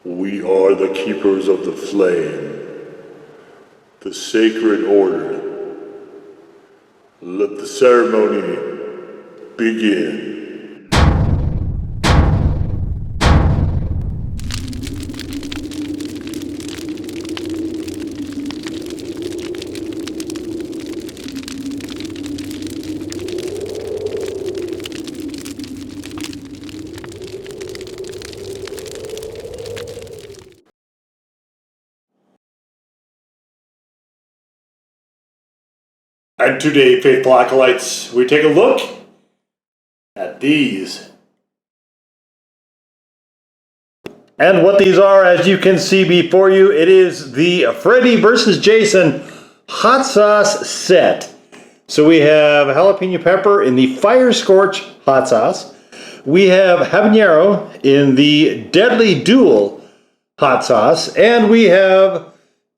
We are the keepers of the flame, the sacred order. Let the ceremony begin. And today, faithful acolytes, we take a look at these. And what these are, as you can see before you, it is the Freddy versus Jason hot sauce set. So we have jalapeno pepper in the Fire Scorch hot sauce. We have habanero in the Deadly Duel hot sauce. And we have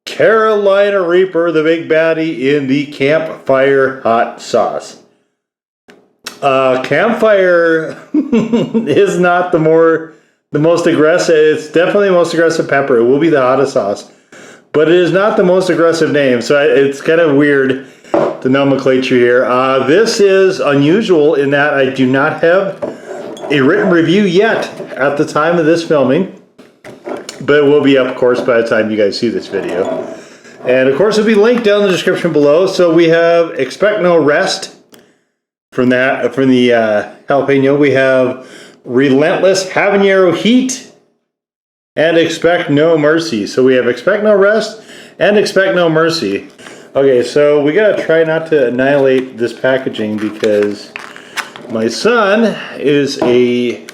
Carolina Reaper, the big baddie, in the Campfire hot sauce. Campfire is not the most aggressive. It's definitely the most aggressive pepper. It will be the hottest sauce, but it is not the most aggressive name. So it's kind of weird, the nomenclature here. This is unusual in that I do not have a written review yet at the time of this filming. But it will be up, of course, by the time you guys see this video. And, of course, it'll be linked down in the description below. So we have Expect No Rest from the jalapeno. We have Relentless Habanero Heat and Expect No Mercy. So we have Expect No Rest and Expect No Mercy. Okay, so we got to try not to annihilate this packaging because my son is a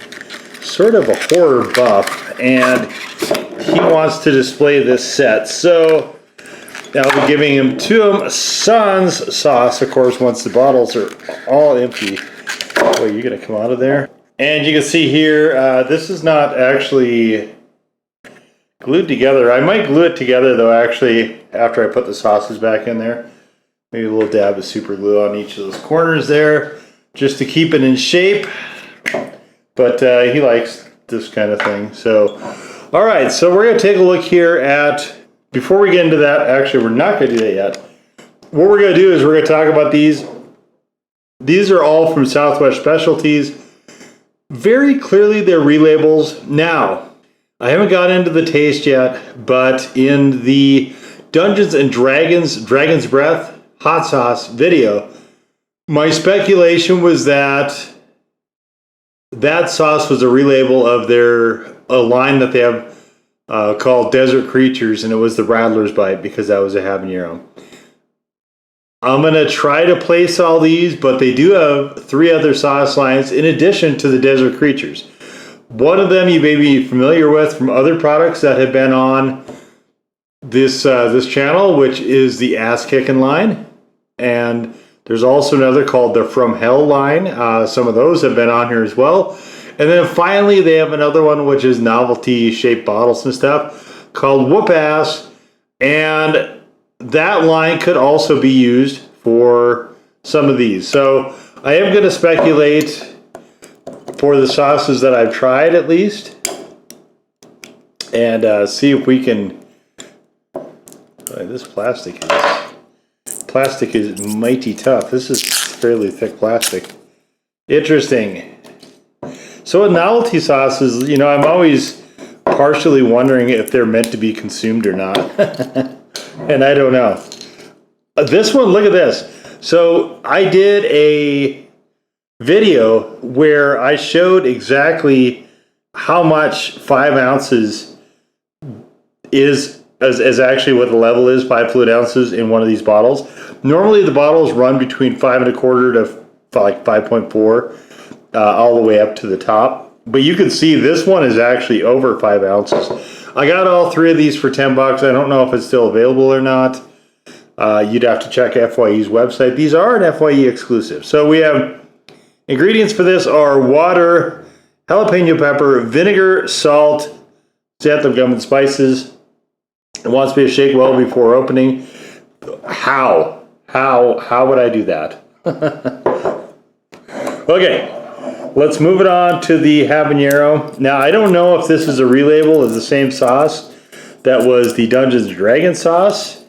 sort of a horror buff, and he wants to display this set. So I'll be giving him Sans sauce, of course, once the bottles are all empty. Wait, you're going to come out of there? And you can see here, this is not actually glued together. I might glue it together, though, actually, after I put the sauces back in there. Maybe a little dab of super glue on each of those corners there, just to keep it in shape. But he likes this kind of thing. So, all right, so we're going to take a look here at, before we get into that, actually, we're not going to do that yet. What we're going to do is we're going to talk about these. These are all from Southwest Specialties. Very clearly, they're relabels. Now, I haven't got into the taste yet, but in the Dungeons and Dragon's Breath hot sauce video, my speculation was that that sauce was a relabel of a line that they have called Desert Creatures, and it was the Rattler's Bite because that was a habanero. I'm going to try to place all these, but they do have 3 other sauce lines in addition to the Desert Creatures. One of them you may be familiar with from other products that have been on this channel, which is the Ass Kickin' line. And there's also another called the From Hell line. Some of those have been on here as well. And then finally, they have another one, which is novelty-shaped bottles and stuff, called whatevs. And that line could also be used for some of these. So I am going to speculate for the sauces that I've tried, at least, and see if we can... this plastic is mighty tough. This is fairly thick plastic. Interesting. So with novelty sauces, you know, I'm always partially wondering if they're meant to be consumed or not. And I don't know. This one, look at this. So I did a video where I showed exactly how much 5 ounces is actually what the level is, 5 fluid ounces in one of these bottles. Normally the bottles run between 5 1/4 to like 5.4 all the way up to the top. But you can see this one is actually over 5 ounces. I got all 3 of these for $10. I don't know if it's still available or not. You'd have to check FYE's website. These are an FYE exclusive. So we have ingredients for this are water, jalapeno pepper, vinegar, salt, xanthan gum and spices. It wants me to shake well before opening. How would I do that? Okay, let's move it on to the habanero. Now, I don't know if this is a relabel of the same sauce that was the Dungeons & Dragons sauce.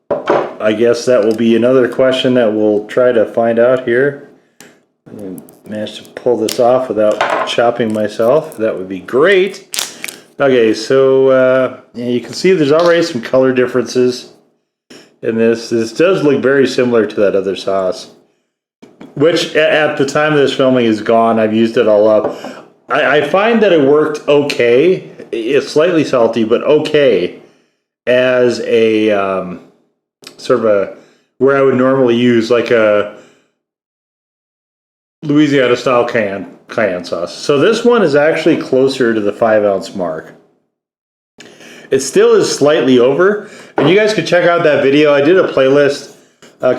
I guess that will be another question that we'll try to find out here. I managed to pull this off without chopping myself. That would be great. Okay, so yeah, you can see there's already some color differences in this. This does look very similar to that other sauce, which at the time of this filming is gone. I've used it all up. I find that it worked okay. It's slightly salty, but okay as a sort of a where I would normally use like a Louisiana style cayenne sauce. So this one is actually closer to the 5-ounce mark. It still is slightly over, and you guys can check out that video. I did a playlist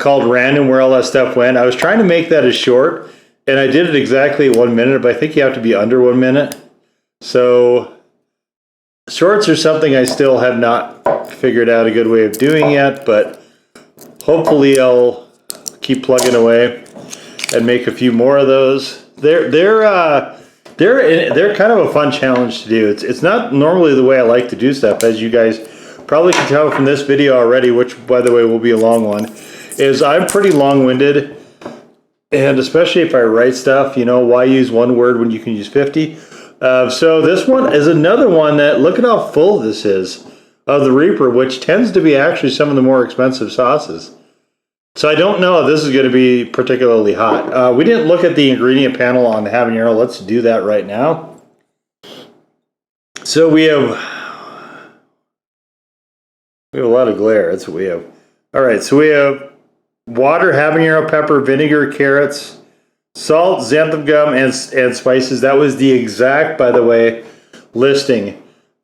called Random Where All That Stuff Went. I was trying to make that as short, and I did it exactly 1 minute, but I think you have to be under 1 minute. So shorts are something I still have not figured out a good way of doing yet, but hopefully I'll keep plugging away and make a few more of those. They're kind of a fun challenge to do. It's not normally the way I like to do stuff, as you guys probably can tell from this video already, which by the way will be a long one, is I'm pretty long-winded, and especially if I write stuff, you know, why use one word when you can use 50? So this one is another one that, look at how full this is of the Reaper, which tends to be actually some of the more expensive sauces. So I don't know if this is going to be particularly hot. We didn't look at the ingredient panel on the habanero. Let's do that right now. So we have a lot of glare. That's what we have. All right, so we have water, habanero pepper, vinegar, carrots, salt, xanthan gum, and spices. That was the exact, by the way, listing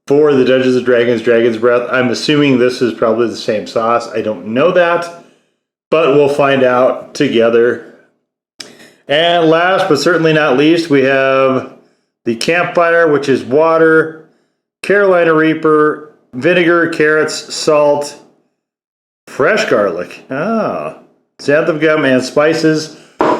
for the Dungeons & Dragons Dragon's Breath. I'm assuming this is probably the same sauce. I don't know that, but we'll find out together. And last but certainly not least, we have the campfire, which is water, Carolina Reaper, vinegar, carrots, salt, fresh garlic, xanthan gum, and spices.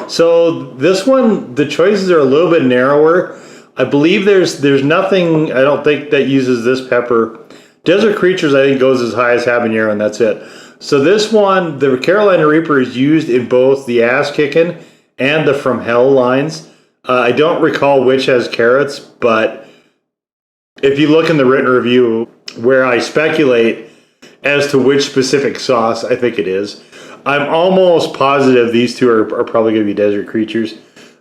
So this one, the choices are a little bit narrower. I believe there's nothing, I don't think, that uses this pepper. Desert Creatures, I think, goes as high as habanero, and that's it. So this one, the Carolina Reaper, is used in both the Ass Kickin' and the From Hell lines. I don't recall which has carrots, but if you look in the written review where I speculate as to which specific sauce I think it is, I'm almost positive these two are probably going to be Desert Creatures.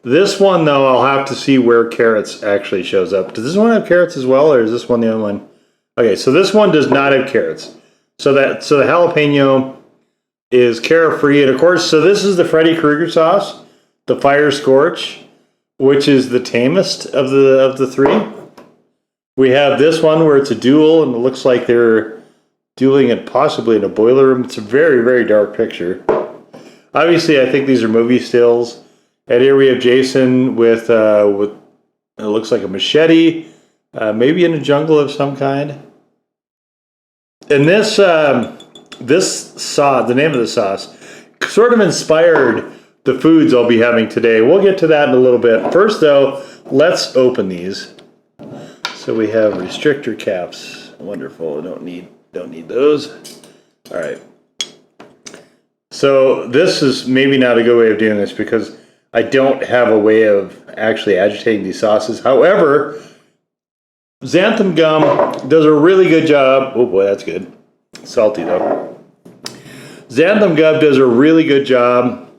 This one, though, I'll have to see where carrots actually shows up. Does this one have carrots as well, or is this one the only one? Okay, so this one does not have carrots. So the jalapeno is carrot-free, and of course, so this is the Freddy Krueger sauce, the Fire Scorch, which is the tamest of the three. We have this one where it's a duel, and it looks like they're dueling it possibly in a boiler room. It's a very, very dark picture. Obviously, I think these are movie stills. And here we have Jason with it looks like a machete, maybe in a jungle of some kind. And this sauce, the name of the sauce, sort of inspired the foods I'll be having today. We'll get to that in a little bit. First, though, let's open these. So we have restrictor caps. Wonderful. Don't need those. All right. So this is maybe not a good way of doing this because I don't have a way of actually agitating these sauces. However, xanthan gum does a really good job. Oh boy, that's good. Salty though. Xanthan gum does a really good job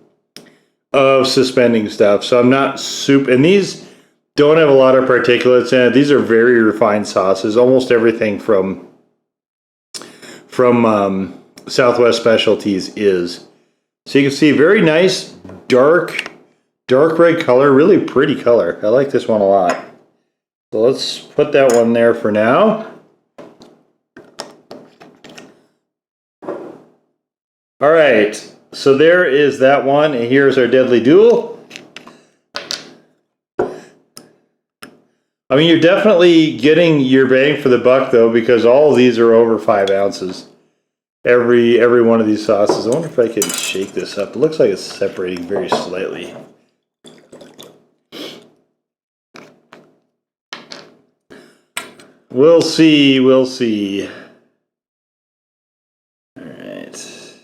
of suspending stuff. So I'm not super, and these don't have a lot of particulates in it. These are very refined sauces. Almost everything from Southwest Specialties is. So you can see very nice, dark red color, really pretty color. I like this one a lot. So let's put that one there for now. All right, so there is that one, and here's our Deadly Duel. I mean, you're definitely getting your bang for the buck, though, because all of these are over 5 ounces. every one of these sauces. I wonder if I can shake this up. It looks like it's separating very slightly. We'll see, we'll see. All right.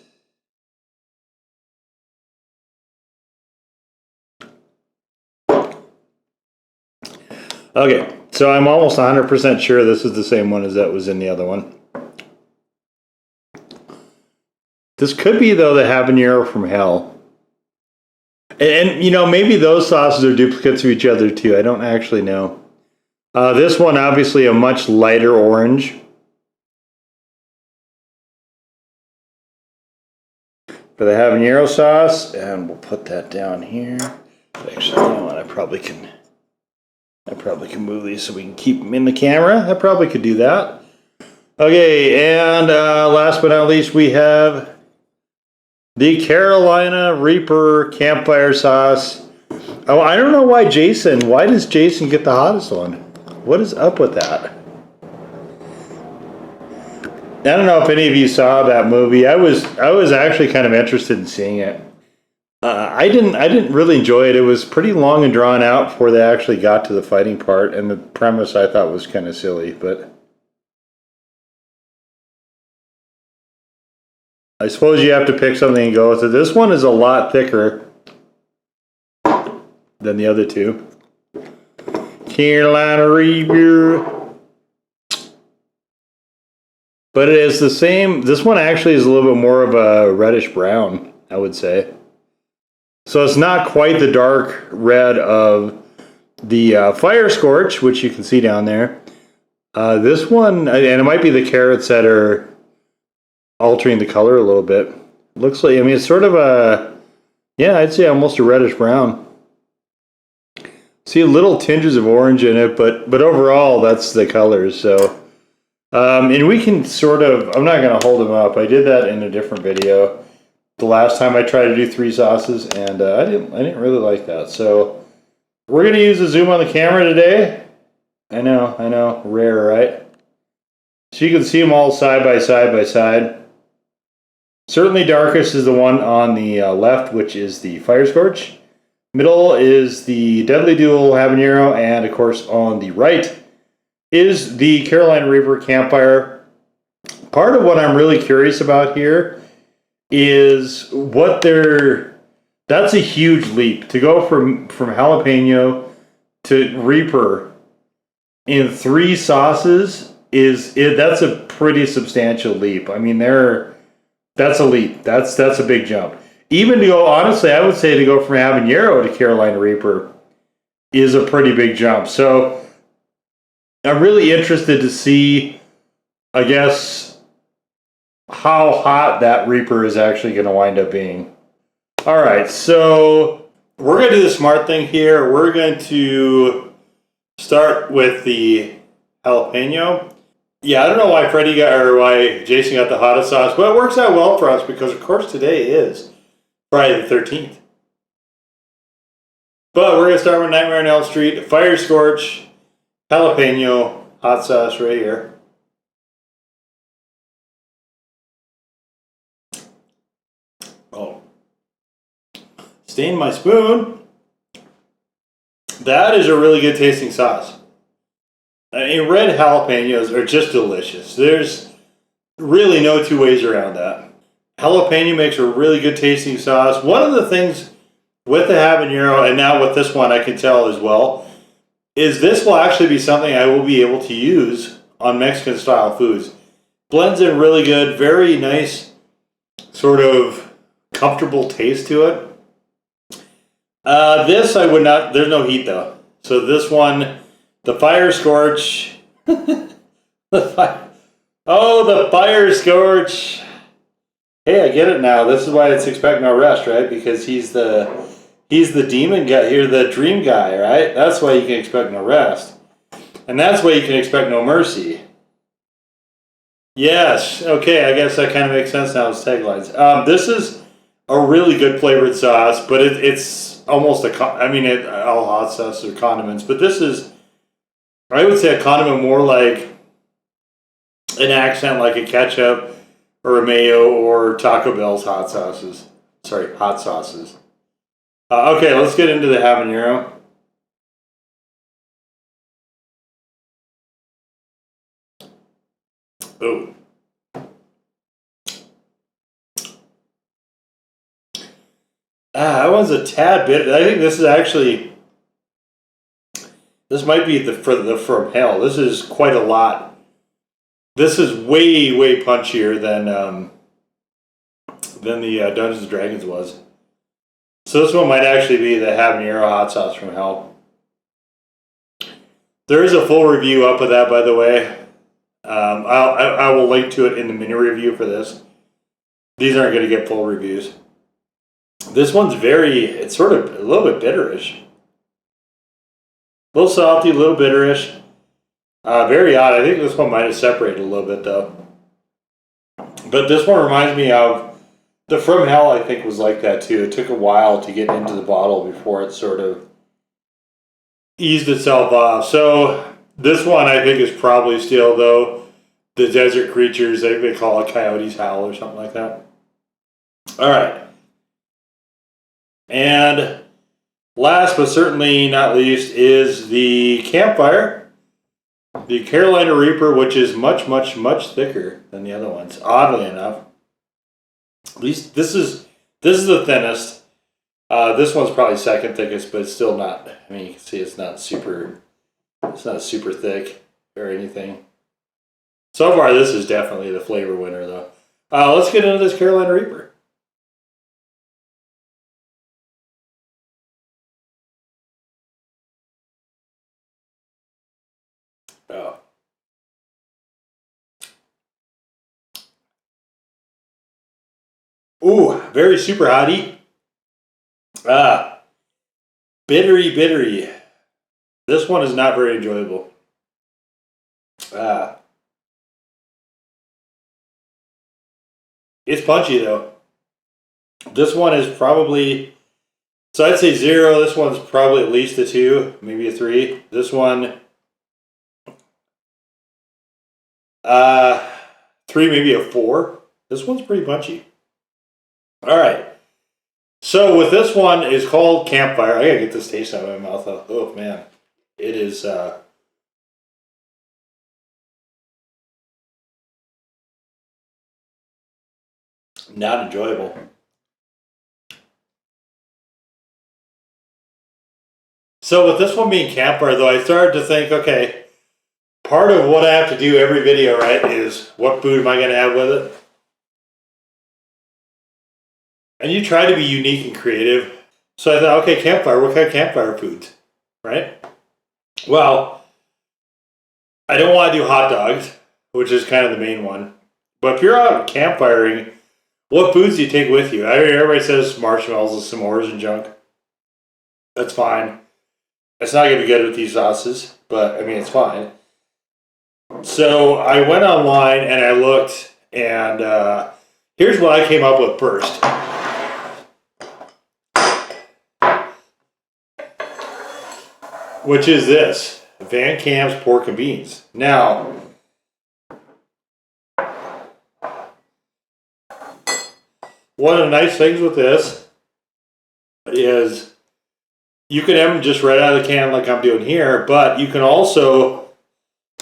Okay, so I'm almost 100% sure this is the same one as that was in the other one. This could be, though, the habanero from hell. And you know, maybe those sauces are duplicates of each other, too. I don't actually know. This one, obviously, a much lighter orange. For the habanero sauce, and we'll put that down here. Actually, you know what? I probably can move these so we can keep them in the camera. I probably could do that. Okay, and last but not least, we have the Carolina Reaper campfire sauce. Oh, I don't know why why does Jason get the hottest one? What is up with that? I don't know if any of you saw that movie. I was actually kind of interested in seeing it. I didn't really enjoy it. It was pretty long and drawn out before they actually got to the fighting part, and the premise I thought was kind of silly, but I suppose you have to pick something and go with it. This one is a lot thicker than the other two. Carolina Reaper. But it is the same. This one actually is a little bit more of a reddish brown, I would say. So it's not quite the dark red of the Fire Scorch, which you can see down there. This one, and it might be the carrots that are altering the color a little bit. Looks like, I mean, it's sort of a, yeah, I'd say almost a reddish brown. See little tinges of orange in it, but overall, that's the colors. So, and we can sort of, I'm not going to hold them up. I did that in a different video the last time I tried to do 3 sauces, and I didn't really like that. So we're going to use the zoom on the camera today. I know, rare, right? So you can see them all side by side. Certainly darkest is the one on the left, which is the Fire Scorch. Middle is the Deadly Duel habanero, and of course on the right is the Carolina Reaper campfire. Part of what I'm really curious about here is what that's a huge leap to go from jalapeno to Reaper in 3 sauces. That's a pretty substantial leap. I mean, that's a leap. That's a big jump. Even to go, honestly, I would say to go from habanero to Carolina Reaper is a pretty big jump. So I'm really interested to see, I guess, how hot that Reaper is actually going to wind up being. All right, so we're going to do the smart thing here. We're going to start with the jalapeno. Yeah, I don't know why why Jason got the hottest sauce, but it works out well for us because, of course, today is Friday the 13th. But we're going to start with Nightmare on Elm Street, Fire Scorch, jalapeno, hot sauce right here. Oh. Stain my spoon. That is a really good tasting sauce. I mean, red jalapenos are just delicious. There's really no 2 ways around that. Jalapeno makes a really good tasting sauce. One of the things with the habanero, and now with this one I can tell as well, is this will actually be something I will be able to use on Mexican style foods. Blends in really good, very nice, sort of comfortable taste to it. This I would not, there's no heat though. So this one, the Fire Scorch, the Fire Scorch. Hey, I get it now. This is why it's Expect No Rest, right? Because he's the demon guy here, the dream guy, right? That's why you can expect no rest. And that's why you can expect no mercy. Yes, okay, I guess that kind of makes sense now as taglines. This is a really good flavored sauce, but it's almost all hot sauce or condiments, but this is, I would say, a condiment more like an accent, like a ketchup, or a mayo or Taco Bell's hot sauces. Sorry, hot sauces. Okay, let's get into the habanero. Oh. That one's a tad bit. I think this is actually. This might be the from hell. This is quite a lot. This is way punchier than the Dungeons and Dragons was. So this one might actually be the habanero hot sauce from hell. There is a full review up of that, by the way. I will link to it in the mini review for this. These aren't going to get full reviews. This one's it's sort of a little bit bitterish. A little salty, a little bitterish. Very odd. I think this one might have separated a little bit, though. But this one reminds me of the From Hell, I think, was like that, too. It took a while to get into the bottle before it sort of eased itself off. So this one, I think, is probably still, though, the Desert Creatures. They call it Coyote's Howl or something like that. All right. And last but certainly not least is the Campfire. The Carolina Reaper, which is much thicker than the other ones, oddly enough. At least this is the thinnest. This one's probably second thickest, but it's still not. I mean, you can see it's not super thick or anything. So far, this is definitely the flavor winner, though. Let's get into this Carolina Reaper. Oh. Ooh, very super hotty. Bittery. This one is not very enjoyable. It's punchy, though. This one is probably, so I'd say 0. This one's probably at least a 2, maybe a 3. This one, 3, maybe a 4. This one's pretty punchy. All right. So with this one, is called Campfire. I gotta get this taste out of my mouth. Oh man, it is. Not enjoyable. So with this one being Campfire, though, I started to think, okay, part of what I have to do every video, right, is what food am I going to have with it? And you try to be unique and creative. So I thought, okay, Campfire, what kind of campfire foods, right? Well, I don't want to do hot dogs, which is kind of the main one. But if you're out campfiring, what foods do you take with you? I mean, everybody says marshmallows and s'mores and junk. That's fine. It's not going to be good with these sauces, but I mean, it's fine. So I went online and I looked, and here's what I came up with first. Which is this, Van Camp's pork and beans. Now, one of the nice things with this is you can have them just right out of the can like I'm doing here, but you can also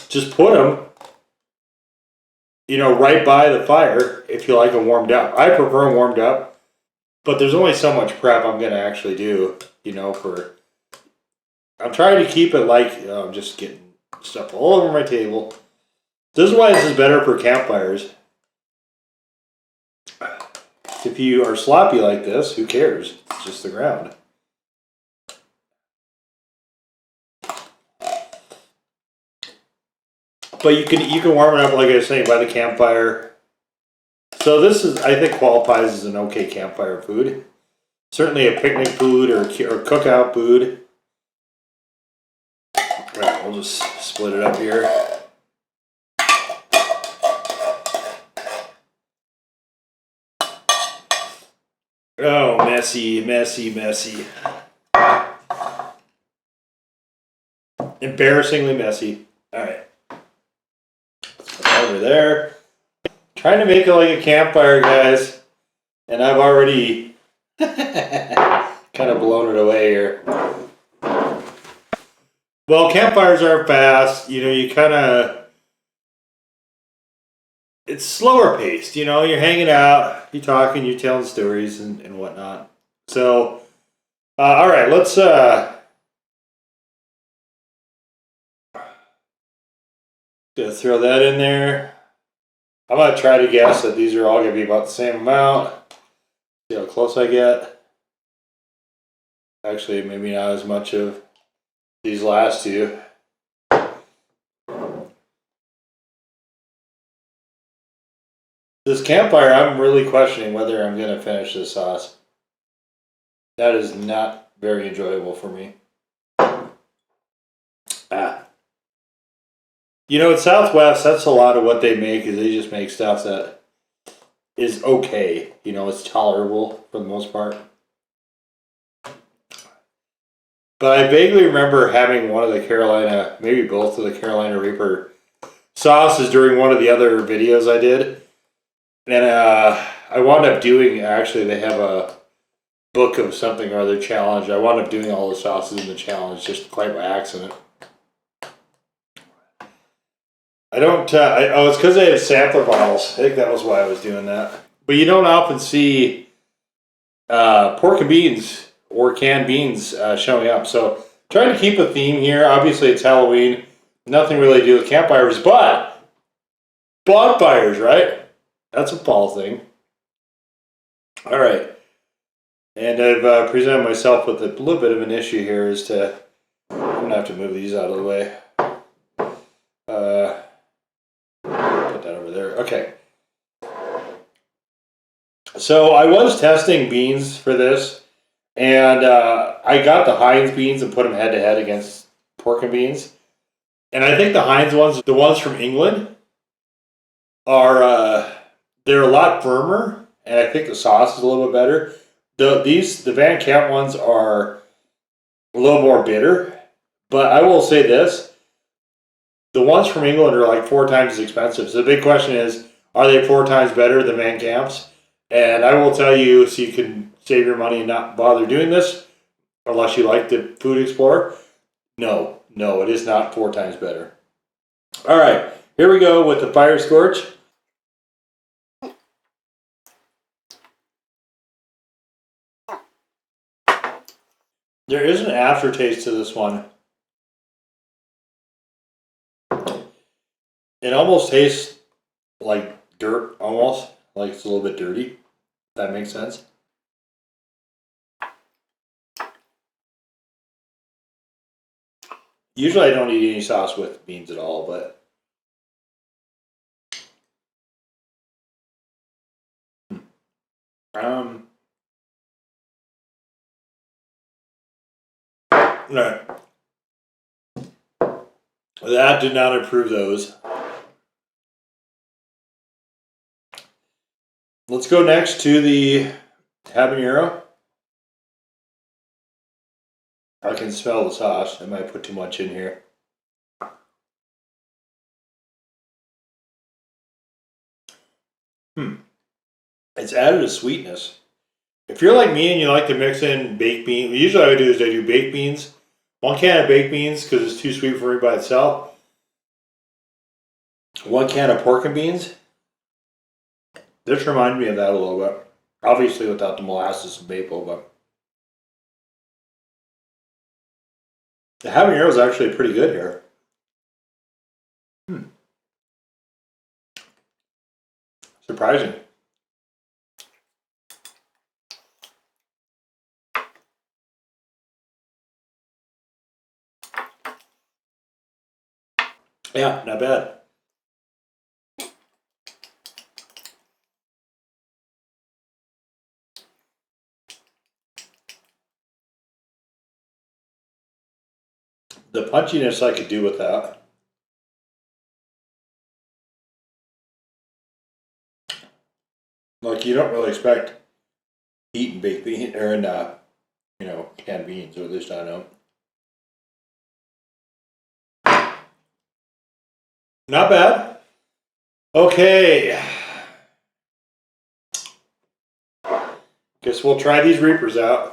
just put them, right by the fire if you like them warmed up. I prefer them warmed up, but there's only so much prep I'm going to actually do, I'm trying to keep it like, I'm just getting stuff all over my table. This is why this is better for campfires. If you are sloppy like this, who cares? It's just the ground. But you can warm it up, like I was saying, by the campfire. So this is, I think, qualifies as an okay campfire food. Certainly a picnic food or cookout food. Right, we'll just split it up here. Oh, messy. Embarrassingly messy. All right. Over there. trying to make it like a campfire, guys. And I've already kind of blown it away here. Well, campfires aren't fast. You know, you kind of... It's slower paced. You know, you're hanging out, you're talking, you're telling stories and whatnot. So, all right, let's... Gonna throw that in there. I'm gonna try to guess that these are all gonna be about the same amount. See how close I get. Actually, maybe not as much of these last two. This campfire, I'm really questioning whether I'm gonna finish this sauce. That is not very enjoyable for me. You know, at Southwest, that's a lot of what they make, is they just make stuff that is okay. You know, it's tolerable for the most part. But I vaguely remember having one of the Carolina, maybe both of the Carolina Reaper sauces during one of the other videos I did. And I wound up doing, actually, they have a book of something or other challenge. I wound up doing all the sauces in the challenge just quite by accident. I don't, oh, it's because they have sampler bottles. I think that was why I was doing that. But you don't often see pork and beans or canned beans showing up. So trying to keep a theme here. Obviously it's Halloween. Nothing really to do with campfires, but bonfires, right? That's a fall thing. All right. And I've presented myself with a little bit of an issue here as to, I'm going to have to move these out of the way. Put that over there. Okay. So I was testing beans for this, and I got the Heinz beans and put them head to head against pork and beans. And I think the Heinz ones, the ones from England, are they're a lot firmer, and I think the sauce is a little bit better. The Van Camp ones are a little more bitter, but I will say this: the ones from England are like 4 times as expensive. So the big question is, are they 4 times better than Van Camp's? And I will tell you, so you can save your money and not bother doing this, unless you like the Food Explorer. No, it is not 4 times better. All right, here we go with the Fire Scorch. There is an aftertaste to this one. It almost tastes like dirt, almost. Like it's a little bit dirty. If that makes sense. Usually I don't eat any sauce with beans at all, but... Alright. That did not improve those. Let's go next to the habanero. I can smell the sauce. I might put too much in here. It's added a sweetness. If you're like me and you like to mix in baked beans, usually what I do is I do baked beans. 1 can of baked beans because it's too sweet for me by itself. 1 can of pork and beans. This reminds me of that a little bit. Obviously without the molasses and maple, but the habanero is actually pretty good here. Surprising. Yeah, not bad. The punchiness I could do with that. Like you don't really expect heat in baked beans or in you know, canned beans, or at least I don't. Not bad. Okay. Guess we'll try these Reapers out.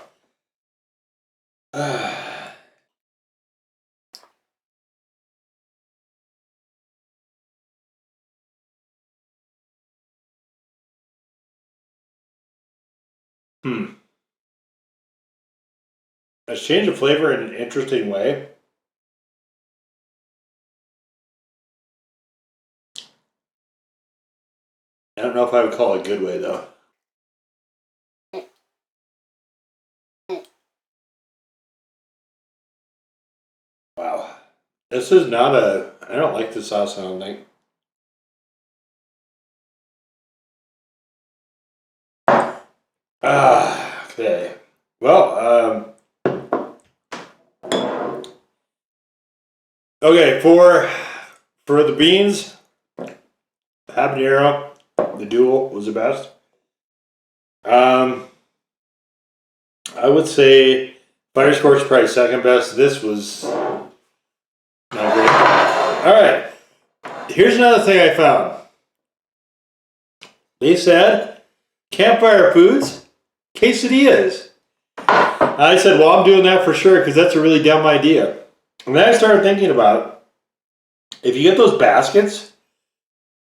It's changed the flavor in an interesting way. I don't know if I would call it a good way, though. Wow. This is not a... I don't like the sauce, I don't think. Okay. Well, okay, for the beans, habanero, the Duel was the best. I would say Fire Scorch probably second best. This was not great. All right. Here's another thing I found. They said campfire foods, quesadillas. I said, well, I'm doing that for sure because that's a really dumb idea. And then I started thinking about if you get those baskets,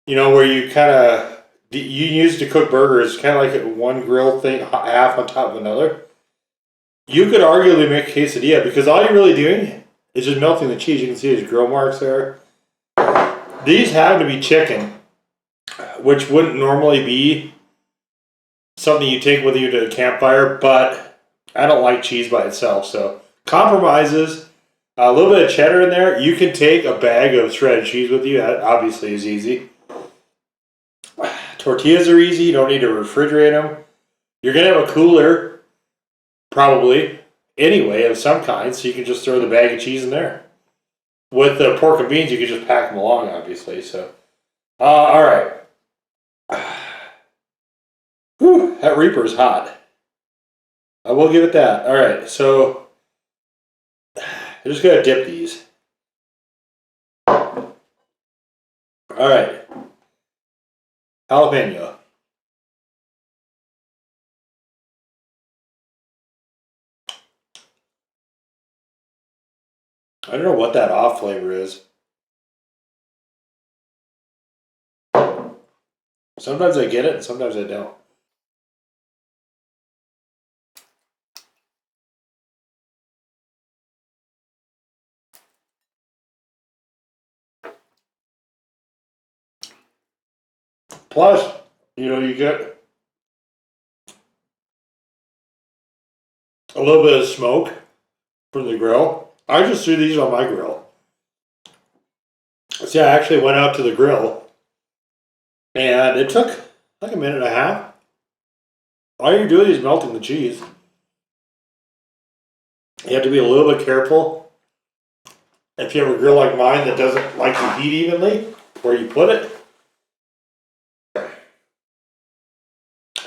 you know, where you kind of you use to cook burgers, kind of like one grill thing, half on top of another. You could arguably make a quesadilla because all you're really doing is just melting the cheese. You can see there's grill marks there. These have to be chicken, which wouldn't normally be something you take with you to a campfire, but I don't like cheese by itself, so compromises. A little bit of cheddar in there. You can take a bag of shredded cheese with you. That obviously is easy. Tortillas are easy. You don't need to refrigerate them. You're going to have a cooler, probably, anyway, of some kind, so you can just throw the bag of cheese in there. With the pork and beans, you can just pack them along, obviously. So, all right. Whew, that Reaper is hot. I will give it that. All right, so I'm just going to dip these. All right. Jalapeno. I don't know what that off flavor is. Sometimes I get it and sometimes I don't. Plus, you know, you get a little bit of smoke from the grill. I just threw these on my grill. See, I actually went out to the grill and it took like a minute and a half. All you're doing is melting the cheese. You have to be a little bit careful if you have a grill like mine that doesn't like to heat evenly where you put it.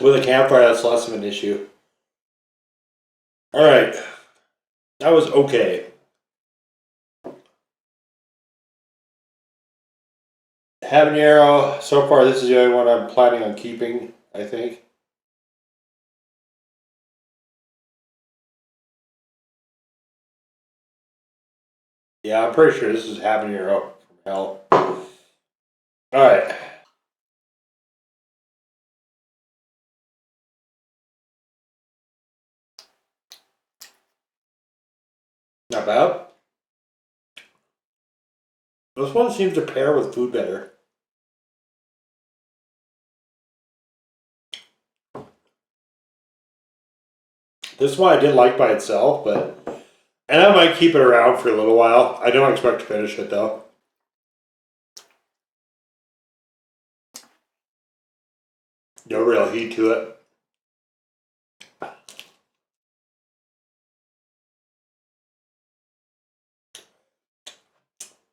With a campfire, that's less of an issue. All right, that was okay. Habanero, so far this is the only one I'm planning on keeping, I think. Yeah, I'm pretty sure this is habanero from hell. Alright. Not bad. This one seems to pair with food better. This one I did like by itself, but... And I might keep it around for a little while. I don't expect to finish it, though. No real heat to it.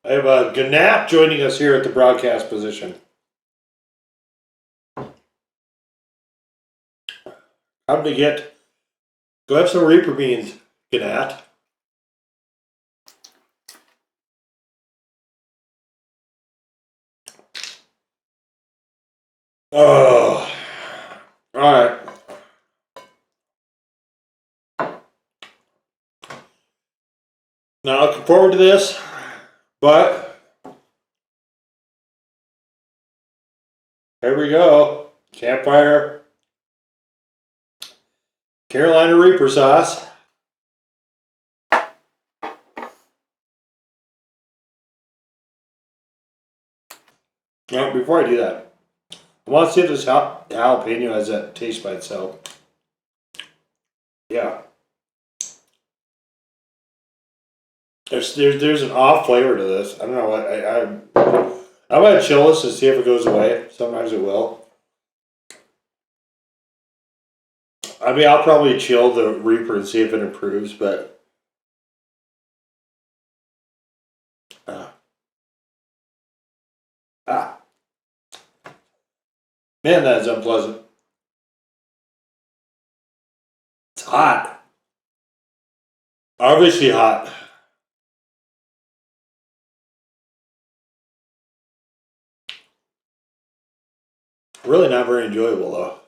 I have a Gnat joining us here at the broadcast position. Time to go have some Reaper beans, Gnat. Oh, all right. Not looking forward to this, but here we go. Campfire Carolina Reaper sauce. Now, before I do that, I want to see if this jalapeno has that taste by itself. Yeah. There's an off flavor to this. I don't know what I'm gonna chill this to see if it goes away. Sometimes it will. I mean, I'll probably chill the Reaper and see if it improves, but man, that is unpleasant. It's hot. Obviously hot. Really not very enjoyable though.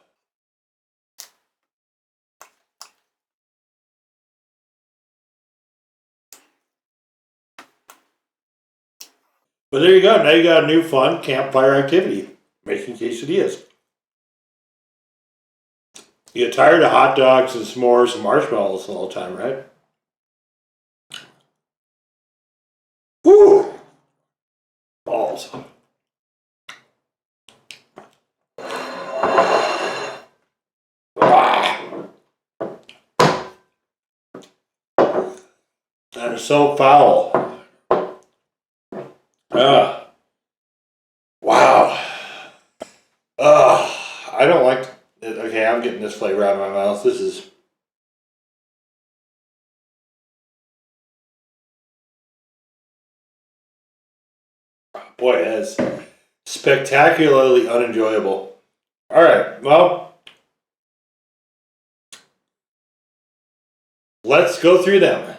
But there you go. Now you got a new fun campfire activity. Making quesadillas. You get tired of hot dogs and s'mores and marshmallows all the time, right? Woo! Balls. That is so foul. Wow. I don't like it. Okay, I'm getting this flavor out of my mouth. This is... Boy, it is spectacularly unenjoyable. Alright, well, let's go through them.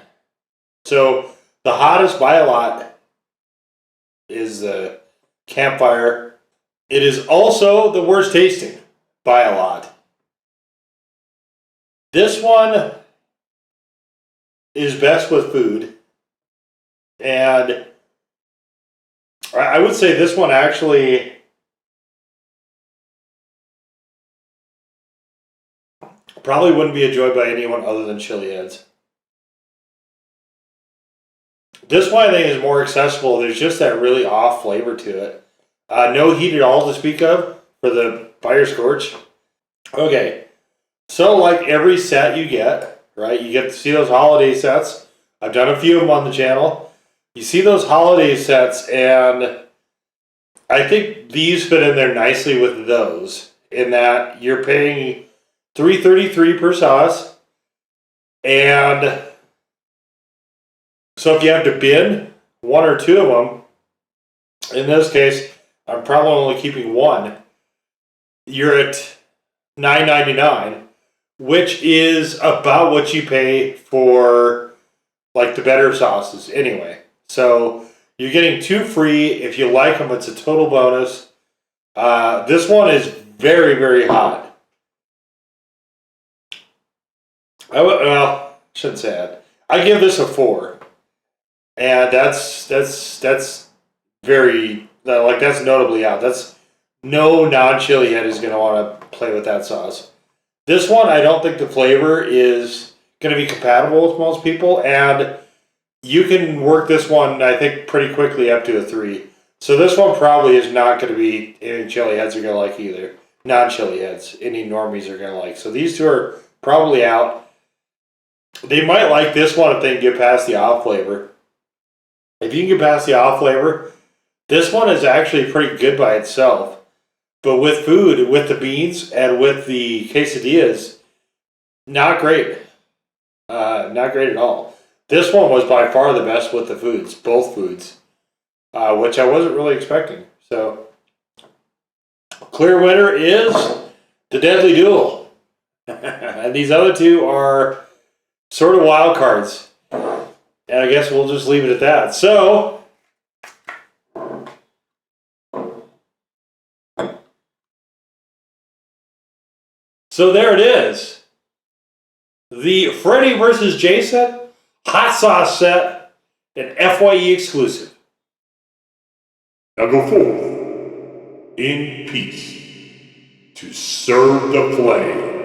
So, the hottest by a lot is the campfire. It is also the worst tasting by a lot. This one is best with food. And I would say this one actually probably wouldn't be enjoyed by anyone other than chili heads. This one I think is more accessible. There's just that really off flavor to it. No heat at all to speak of for the fire Scorch. Okay, so like every set you get, right? You get to see those holiday sets. I've done a few of them on the channel. You see those holiday sets, and I think these fit in there nicely with those, in that you're paying $3.33 per sauce, and so if you have to bin one or two of them, in this case, I'm probably only keeping one, you're at $9.99, which is about what you pay for like the better sauces anyway. So you're getting two free. If you like them, it's a total bonus. This one is very, very hot. Well, shouldn't say that. I give this a 4. And that's very, like, that's notably out. That's no non-chili head is going to want to play with that sauce. This one, I don't think the flavor is going to be compatible with most people, and you can work this one, I think, pretty quickly up to a 3. So this one probably is not going to be any chili heads are going to like either. Non-chili heads, any normies are going to like. So these two are probably out. They might like this one if they can get past the olive flavor. If you can get past the olive flavor, this one is actually pretty good by itself. But with food, with the beans, and with the quesadillas, not great. Not great at all. This one was by far the best with the foods, both foods, which I wasn't really expecting. So, clear winner is the Deadly Duel. And these other two are sort of wild cards. And I guess we'll just leave it at that. So, there it is. The Freddy versus Jason hot sauce set An FYE exclusive. Now go forth in peace to serve the flame.